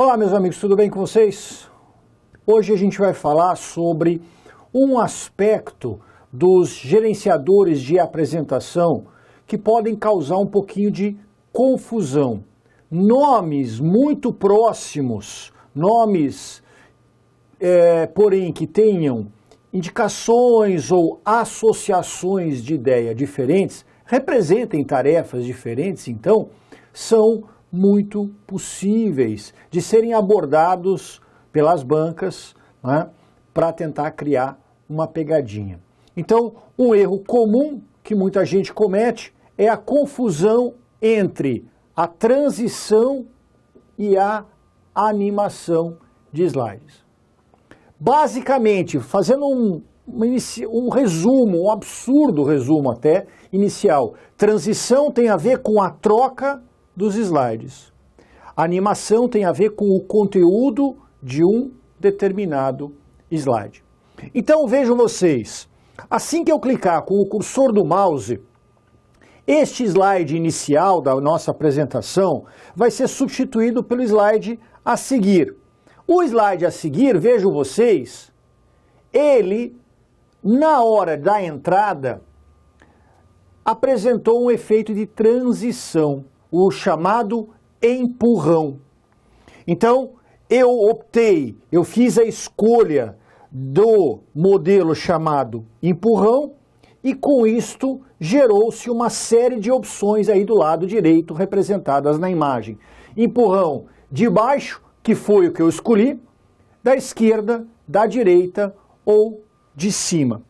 Olá, meus amigos, tudo bem com vocês? Hoje a gente vai falar sobre um aspecto dos gerenciadores de apresentação que podem causar um pouquinho de confusão. Nomes muito próximos, nomes, porém, que tenham indicações ou associações de ideia diferentes, representem tarefas diferentes, então, são muito possíveis de serem abordados pelas bancas, né, para tentar criar uma pegadinha. Então, um erro comum que muita gente comete é a confusão entre a transição e a animação de slides. Basicamente, fazendo um resumo, um absurdo resumo até, inicial, transição tem a ver com a troca dos slides. A animação tem a ver com o conteúdo de um determinado slide. Então vejam vocês, assim que eu clicar com o cursor do mouse, este slide inicial da nossa apresentação vai ser substituído pelo slide a seguir. O slide a seguir, vejam vocês, ele, na hora da entrada, apresentou um efeito de transição, o chamado empurrão. Então, eu fiz a escolha do modelo chamado empurrão e com isto gerou-se uma série de opções aí do lado direito representadas na imagem. Empurrão de baixo, que foi o que eu escolhi, da esquerda, da direita ou de cima.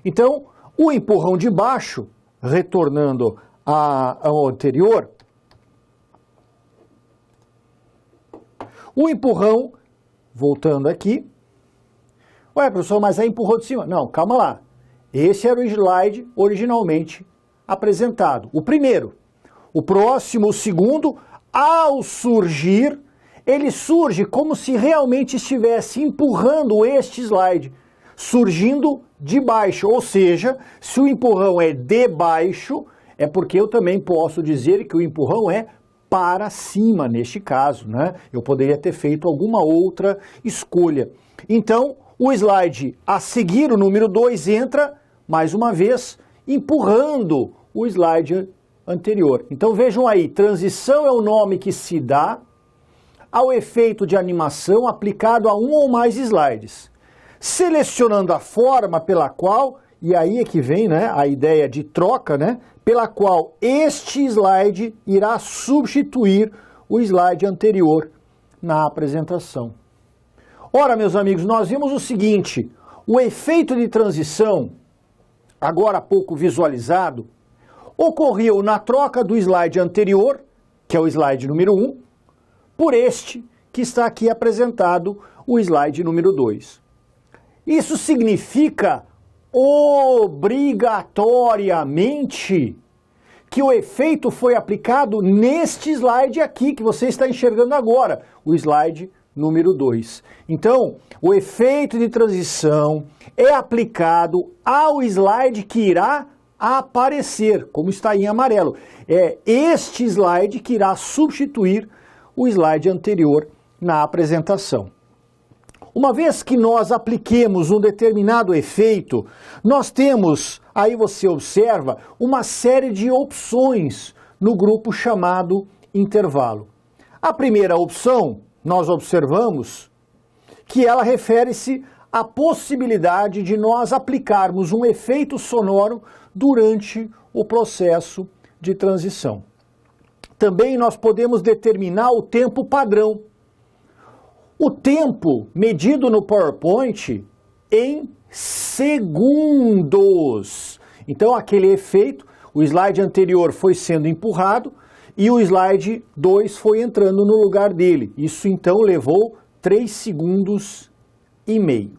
Então, o empurrão de baixo, retornando ao anterior, o empurrão, voltando aqui, ué, professor, mas aí empurrou de cima. Não, calma lá. Esse era o slide originalmente apresentado. O primeiro. O próximo, o segundo, ao surgir, ele surge como se realmente estivesse empurrando este slide, surgindo de baixo. Ou seja, se o empurrão é de baixo, é porque eu também posso dizer que o empurrão é para cima, neste caso, né? Eu poderia ter feito alguma outra escolha. Então, o slide a seguir, o número 2, entra, mais uma vez, empurrando o slide anterior. Então, vejam aí, transição é o nome que se dá ao efeito de animação aplicado a um ou mais slides, selecionando a forma pela qual, e aí é que vem, né, a ideia de troca, né, pela qual este slide irá substituir o slide anterior na apresentação. Ora, meus amigos, nós vimos o seguinte, o efeito de transição, agora há pouco visualizado, ocorreu na troca do slide anterior, que é o slide número 1, por este que está aqui apresentado, o slide número 2. Isso significa obrigatoriamente que o efeito foi aplicado neste slide aqui, que você está enxergando agora, o slide número 2. Então, o efeito de transição é aplicado ao slide que irá aparecer, como está aí em amarelo. É este slide que irá substituir o slide anterior na apresentação. Uma vez que nós apliquemos um determinado efeito, nós temos, aí você observa, uma série de opções no grupo chamado intervalo. A primeira opção, nós observamos que ela refere-se à possibilidade de nós aplicarmos um efeito sonoro durante o processo de transição. Também nós podemos determinar o tempo padrão. O tempo medido no PowerPoint em segundos. Então, aquele efeito, o slide anterior foi sendo empurrado e o slide 2 foi entrando no lugar dele. Isso, então, levou 3 segundos e meio.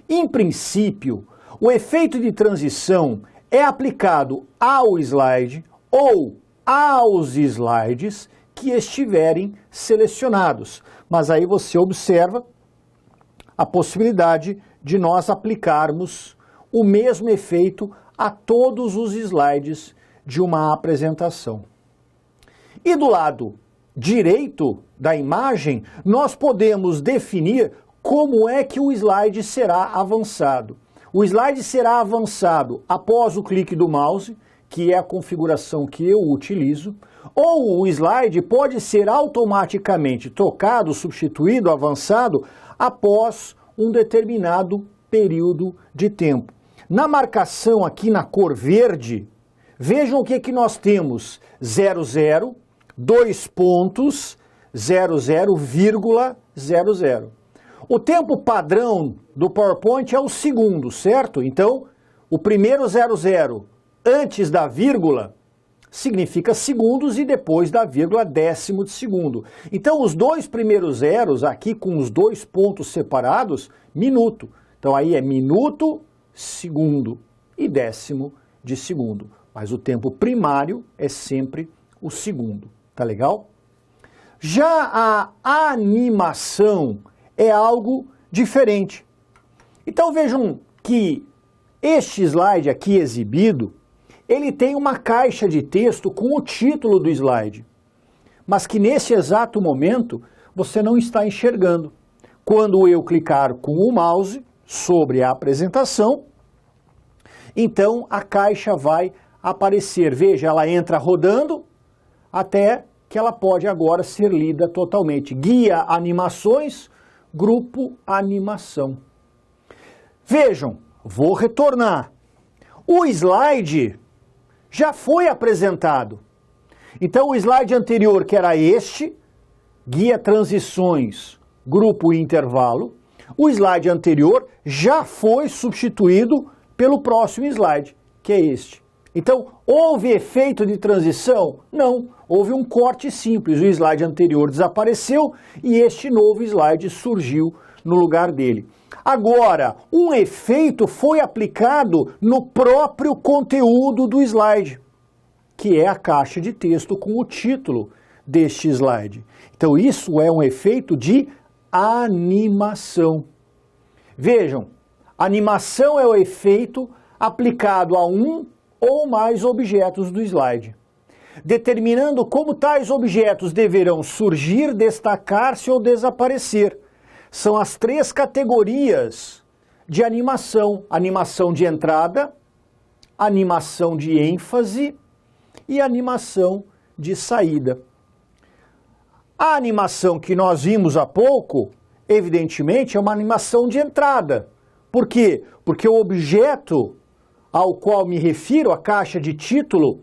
Em princípio, o efeito de transição é aplicado ao slide ou aos slides que estiverem selecionados. Mas aí você observa a possibilidade de nós aplicarmos o mesmo efeito a todos os slides de uma apresentação. E do lado direito da imagem, nós podemos definir como é que o slide será avançado. O slide será avançado após o clique do mouse, que é a configuração que eu utilizo, ou o slide pode ser automaticamente trocado, substituído, avançado, após um determinado período de tempo. Na marcação aqui na cor verde, vejam o que nós temos: 00, 2 pontos, 00,00. O tempo padrão do PowerPoint é o segundo, certo? Então, o primeiro 00 antes da vírgula significa segundos e depois da vírgula décimo de segundo. Então, os dois primeiros zeros aqui com os 2 pontos separados, minuto. Então, aí é minuto, segundo e décimo de segundo. Mas o tempo primário é sempre o segundo. Tá legal? Já a animação é algo diferente. Então vejam que este slide aqui exibido, ele tem uma caixa de texto com o título do slide, mas que nesse exato momento você não está enxergando. Quando eu clicar com o mouse sobre a apresentação, então a caixa vai aparecer. Veja, ela entra rodando até que ela pode agora ser lida totalmente. Guia Animações, Grupo Animação. Vejam, vou retornar. O slide já foi apresentado. Então o slide anterior, que era este, Guia Transições, Grupo e Intervalo, o slide anterior já foi substituído pelo próximo slide, que é este. Então, houve efeito de transição? Não, houve um corte simples. O slide anterior desapareceu e este novo slide surgiu no lugar dele. Agora, um efeito foi aplicado no próprio conteúdo do slide, que é a caixa de texto com o título deste slide. Então, isso é um efeito de animação. Vejam, animação é o efeito aplicado a um ou mais objetos do slide, determinando como tais objetos deverão surgir, destacar-se ou desaparecer. São as 3 categorias de animação: animação de entrada, animação de ênfase e animação de saída. A animação que nós vimos há pouco, evidentemente, é uma animação de entrada. Por quê? Porque o objeto ao qual me refiro, a caixa de título,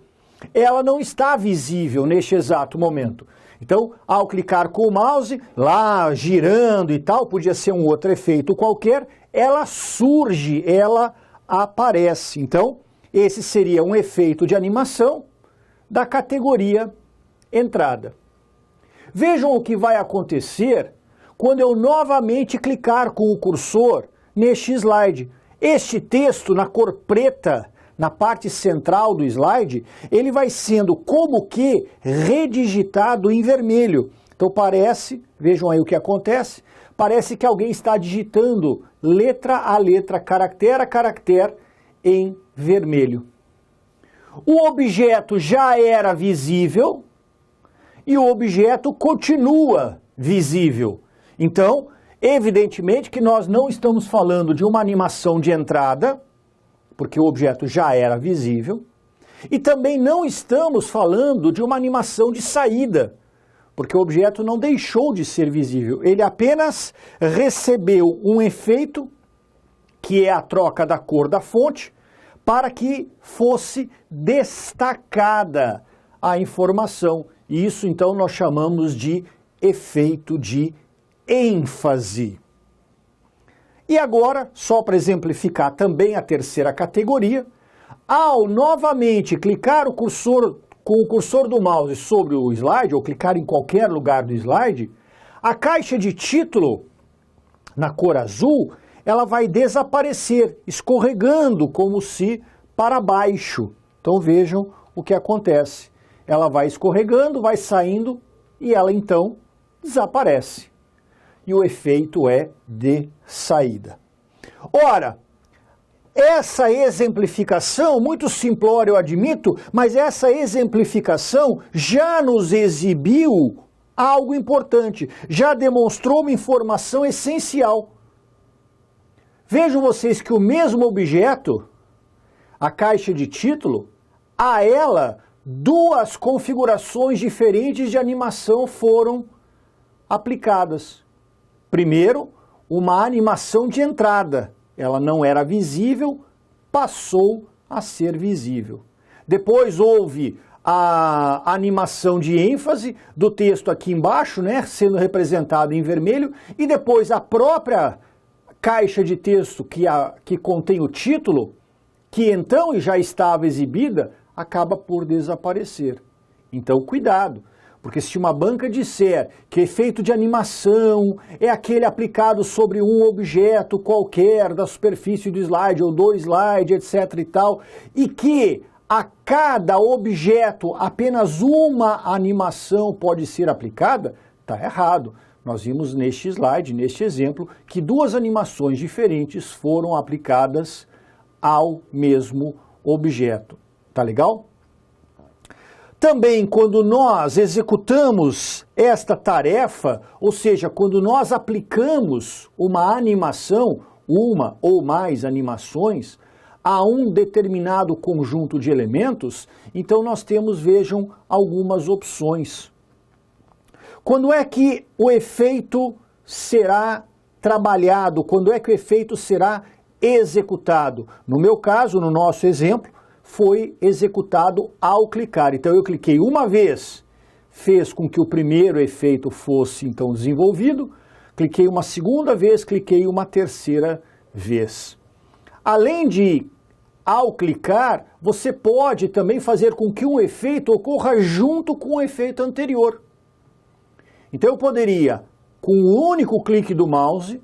ela não está visível neste exato momento. Então, ao clicar com o mouse, lá girando e tal, podia ser um outro efeito qualquer, ela surge, ela aparece. Então, esse seria um efeito de animação da categoria entrada. Vejam o que vai acontecer quando eu novamente clicar com o cursor neste slide. Este texto na cor preta, na parte central do slide, ele vai sendo como que redigitado em vermelho. Então parece, vejam aí o que acontece, parece que alguém está digitando letra a letra, caractere a caractere em vermelho. O objeto já era visível e o objeto continua visível. Então, evidentemente que nós não estamos falando de uma animação de entrada, porque o objeto já era visível, e também não estamos falando de uma animação de saída, porque o objeto não deixou de ser visível, ele apenas recebeu um efeito, que é a troca da cor da fonte, para que fosse destacada a informação. E isso então nós chamamos de efeito de ênfase. E agora, só para exemplificar também a terceira categoria, ao novamente clicar com o cursor do mouse sobre o slide, ou clicar em qualquer lugar do slide, a caixa de título, na cor azul, ela vai desaparecer, escorregando como se para baixo. Então vejam o que acontece. Ela vai escorregando, vai saindo e ela então desaparece. E o efeito é de saída. Ora, essa exemplificação, muito simplória eu admito, mas essa exemplificação já nos exibiu algo importante, já demonstrou uma informação essencial. Vejam vocês que o mesmo objeto, a caixa de título, a ela, duas configurações diferentes de animação foram aplicadas. Primeiro, uma animação de entrada. Ela não era visível, passou a ser visível. Depois houve a animação de ênfase do texto aqui embaixo, né, sendo representado em vermelho, e depois a própria caixa de texto que contém o título, que então já estava exibida, acaba por desaparecer. Então, cuidado, porque se uma banca disser que efeito de animação é aquele aplicado sobre um objeto qualquer da superfície do slide ou do slide, etc. e tal, e que a cada objeto apenas uma animação pode ser aplicada, está errado. Nós vimos neste slide, neste exemplo, que duas animações diferentes foram aplicadas ao mesmo objeto. Tá legal? Também, quando nós executamos esta tarefa, ou seja, quando nós aplicamos uma animação, uma ou mais animações, a um determinado conjunto de elementos, então nós temos, vejam, algumas opções. Quando é que o efeito será trabalhado? Quando é que o efeito será executado? No meu caso, no nosso exemplo, foi executado ao clicar. Então eu cliquei uma vez, fez com que o primeiro efeito fosse então desenvolvido, cliquei uma segunda vez, cliquei uma terceira vez. Além de, ao clicar, você pode também fazer com que um efeito ocorra junto com o efeito anterior. Então eu poderia, com um único clique do mouse,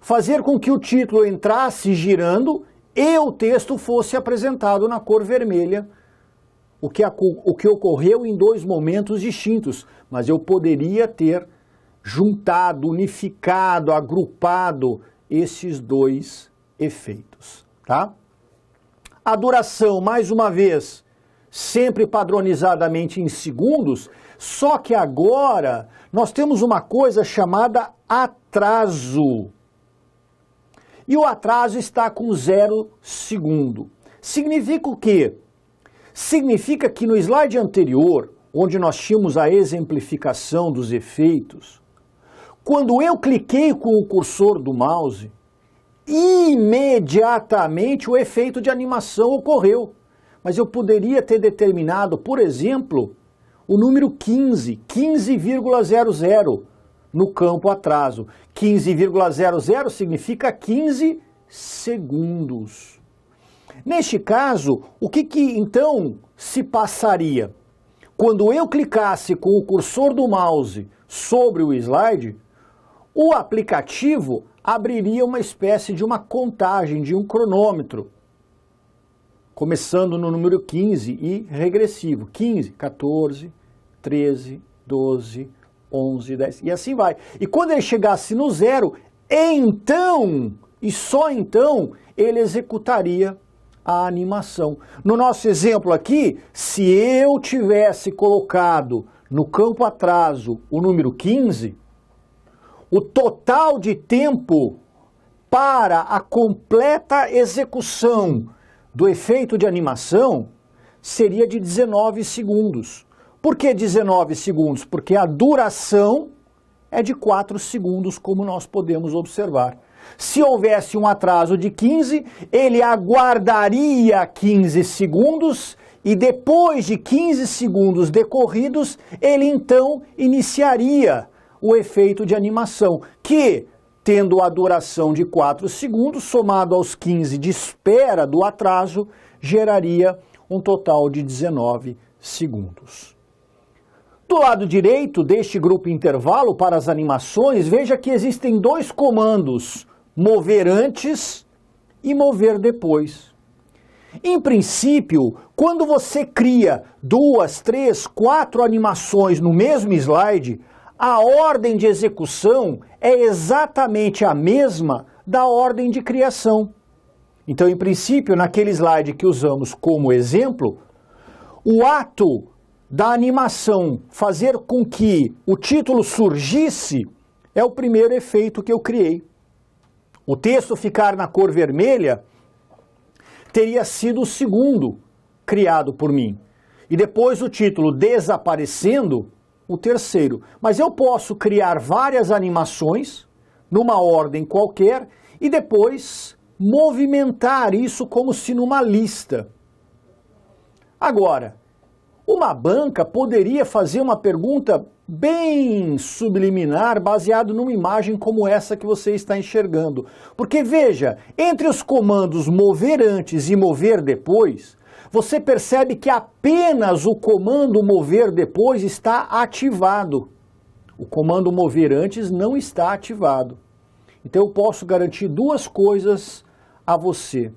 fazer com que o título entrasse girando e o texto fosse apresentado na cor vermelha, o que ocorreu em dois momentos distintos, mas eu poderia ter juntado, unificado, agrupado esses dois efeitos, tá? A duração, mais uma vez, sempre padronizadamente em segundos, só que agora nós temos uma coisa chamada atraso. E o atraso está com 0 segundo. Significa o quê? Significa que no slide anterior, onde nós tínhamos a exemplificação dos efeitos, quando eu cliquei com o cursor do mouse, imediatamente o efeito de animação ocorreu. Mas eu poderia ter determinado, por exemplo, o número 15, 15,00 no campo atraso. 15,00 significa 15 segundos. Neste caso, o que então se passaria? Quando eu clicasse com o cursor do mouse sobre o slide, o aplicativo abriria uma espécie de uma contagem, de um cronômetro, começando no número 15 e regressivo. 15, 14, 13, 12, 11, 10 e assim vai. E quando ele chegasse no 0, então, e só então, ele executaria a animação. No nosso exemplo aqui, se eu tivesse colocado no campo atraso o número 15, o total de tempo para a completa execução do efeito de animação seria de 19 segundos. Por que 19 segundos? Porque a duração é de 4 segundos, como nós podemos observar. Se houvesse um atraso de 15, ele aguardaria 15 segundos e depois de 15 segundos decorridos, ele então iniciaria o efeito de animação, que, tendo a duração de 4 segundos, somado aos 15 de espera do atraso, geraria um total de 19 segundos. Do lado direito deste grupo intervalo para as animações, veja que existem dois comandos, mover antes e mover depois. Em princípio, quando você cria 2, 3, 4 animações no mesmo slide, a ordem de execução é exatamente a mesma da ordem de criação. Então, em princípio, naquele slide que usamos como exemplo, o ato da animação fazer com que o título surgisse é o primeiro efeito que eu criei. O texto ficar na cor vermelha teria sido o segundo criado por mim. E depois o título desaparecendo, o terceiro. Mas eu posso criar várias animações numa ordem qualquer e depois movimentar isso como se numa lista. Agora, uma banca poderia fazer uma pergunta bem subliminar, baseado numa imagem como essa que você está enxergando. Porque veja, entre os comandos mover antes e mover depois, você percebe que apenas o comando mover depois está ativado. O comando mover antes não está ativado. Então eu posso garantir duas coisas a você.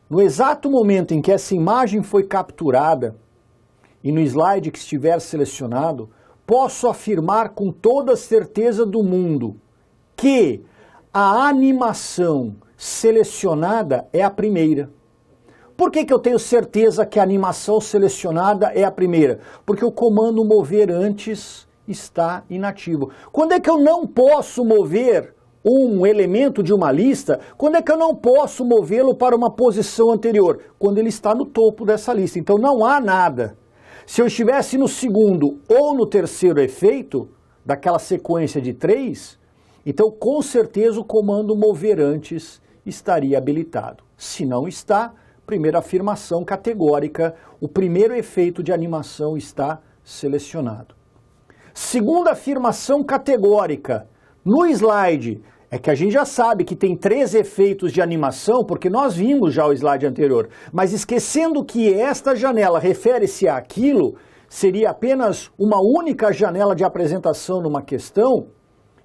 No exato momento em que essa imagem foi capturada, e no slide que estiver selecionado, posso afirmar com toda a certeza do mundo que a animação selecionada é a primeira. Por que eu tenho certeza que a animação selecionada é a primeira? Porque o comando mover antes está inativo. Quando é que eu não posso mover um elemento de uma lista? Quando é que eu não posso movê-lo para uma posição anterior? Quando ele está no topo dessa lista. Então não há nada. Se eu estivesse no segundo ou no terceiro efeito, daquela sequência de 3, então com certeza o comando mover antes estaria habilitado. Se não está, primeira afirmação categórica, o primeiro efeito de animação está selecionado. Segunda afirmação categórica, no slide, é que a gente já sabe que tem 3 efeitos de animação, porque nós vimos já o slide anterior, mas esquecendo que esta janela refere-se àquilo, seria apenas uma única janela de apresentação numa questão,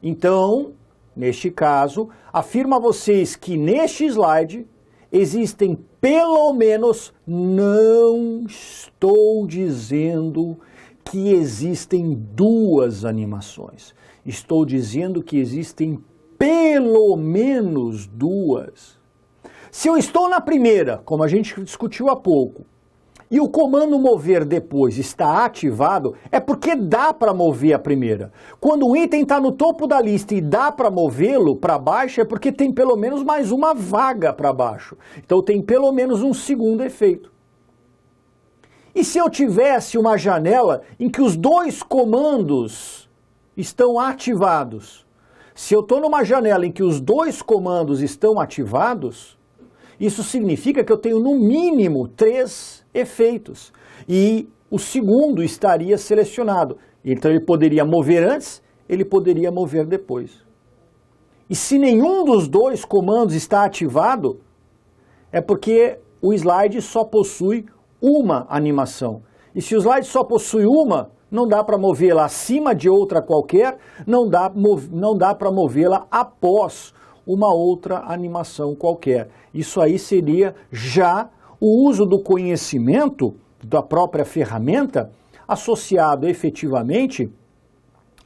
então, neste caso, afirmo a vocês que neste slide existem pelo menos, não estou dizendo que existem 2 animações, estou dizendo que existem pelo menos 2. Se eu estou na primeira, como a gente discutiu há pouco, e o comando mover depois está ativado, é porque dá para mover a primeira. Quando o item está no topo da lista e dá para movê-lo para baixo, é porque tem pelo menos mais uma vaga para baixo. Então tem pelo menos um segundo efeito. E se eu tivesse uma janela em que os 2 comandos estão ativados? Se eu estou numa janela em que os 2 comandos estão ativados, isso significa que eu tenho no mínimo 3 efeitos. E o segundo estaria selecionado. Então ele poderia mover antes, ele poderia mover depois. E se nenhum dos 2 comandos está ativado, é porque o slide só possui uma animação. E se o slide só possui uma, não dá para movê-la acima de outra qualquer, não dá para movê-la após uma outra animação qualquer. Isso aí seria já o uso do conhecimento da própria ferramenta associado efetivamente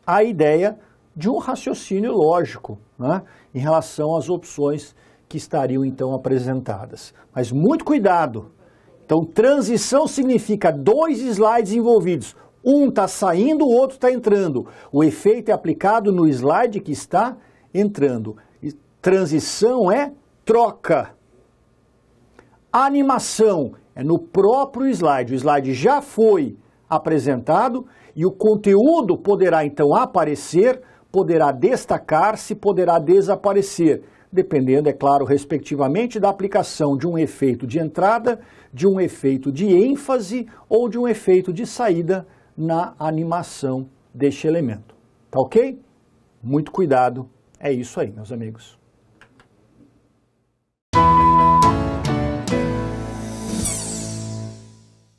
à ideia de um raciocínio lógico, né, em relação às opções que estariam então apresentadas. Mas muito cuidado! Então, transição significa 2 slides envolvidos. Um está saindo, o outro está entrando. O efeito é aplicado no slide que está entrando. E transição é troca. Animação é no próprio slide. O slide já foi apresentado e o conteúdo poderá então aparecer, poderá destacar-se, poderá desaparecer, dependendo, é claro, respectivamente, da aplicação de um efeito de entrada, de um efeito de ênfase ou de um efeito de saída na animação deste elemento. Tá ok? Muito cuidado. É isso aí, meus amigos.